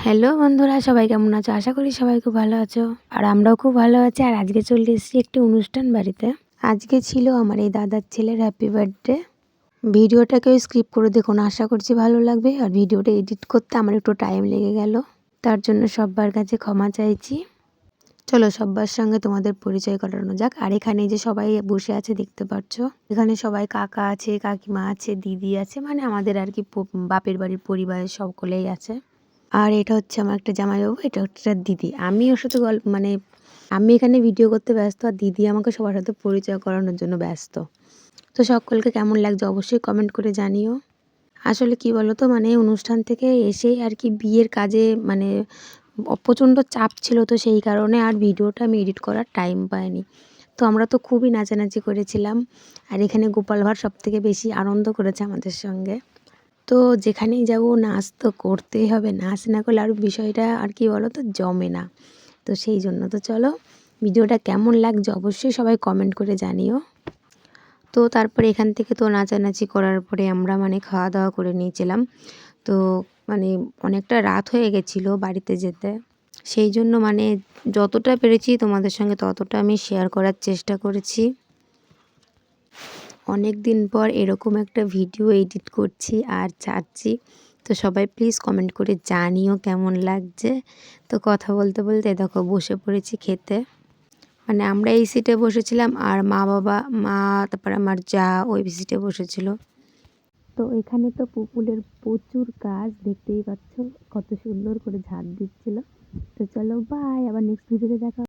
Hello বন্ধুরা, সবাই কেমন আছো? আশা করি সবাই খুব ভালো আছো। আর আমরাও খুব ভালো আছি। আর আজকে চলে এসেছি একটি অনুষ্ঠান বাড়িতে। আজকে ছিল আমার এই দাদার ছেলের হ্যাপি বার্থডে। ভিডিওটা কেউ স্কিপ করে দেখুন, আশা করছি ভালো লাগবে। আর ভিডিওটা এডিট করতে আমার একটু টাইম লেগে গেল, তার জন্য সবার কাছে ক্ষমা চাইছি। চলো সবার সঙ্গে তোমাদের পরিচয় করানো যাক। আর এখানে যে সবাই বসে আছে দেখতে পাচ্ছ, এখানে সবাই কাকা আছে, কাকিমা আছে, দিদি আছে, মানে আমাদের আর কি বাপের বাড়ির পরিবারের সকলেই আছে। আর এটা হচ্ছে আমার একটা জামাইবাবু, এটা হচ্ছে দিদি। আমি ওর সাথে আমি এখানে ভিডিও করতে ব্যস্ত, আর দিদি আমাকে সবার সাথে পরিচয় করানোর জন্য ব্যস্ত। তো সকলকে কেমন লাগছে অবশ্যই কমেন্ট করে জানিও। আসলে কি বলো তো, মানে অনুষ্ঠান থেকে এসেই আর কি বিয়ের কাজে মানে প্রচণ্ড চাপ ছিল, তো সেই কারণে আর ভিডিওটা আমি এডিট করার টাইম পাইনি। তো আমরা তো খুবই নাচানাচি করেছিলাম। আর এখানে গোপাল ভাঁড় সবথেকে বেশি আনন্দ করেছে আমাদের সঙ্গে। তো যেখানেই যাব নাচ তো করতেই হবে, নাচ না করলে আর বিষয়টা আর কি বলো তো জমে না। তো সেই জন্য তো চলো ভিডিওটা কেমন লাগছে অবশ্যই সবাই কমেন্ট করে জানিও। তো তারপরে এখান থেকে তো নাচানাচি করার পরে আমরা মানে খাওয়া দাওয়া করে নিয়েছিলাম। তো মানে অনেকটা রাত হয়ে গেছিলো বাড়িতে যেতে, সেই জন্য মানে যতটা পেরেছি তোমাদের সঙ্গে ততটা আমি শেয়ার করার চেষ্টা করেছি। অনেক দিন পর এরকম একটা ভিডিও এডিট করছি আর ছাড়ছি। তো সবাই প্লিজ কমেন্ট করে জানিও কেমন লাগছে। তো কথা বলতে বলতে দেখো বসে পড়েছি খেতে। মানে আমরা এই সিটে বসেছিলাম, আর মা বাবা, মা তারপর আমার যা ওই সিটে বসেছিল। তো এখানে তো পুপুলের প্রচুর কাজ, দেখতেই পাচ্ছ কত সুন্দর করে ঝাড় দিচ্ছিল। তো চলো বাই, আবার নেক্সট ভিডিওতে দেখা।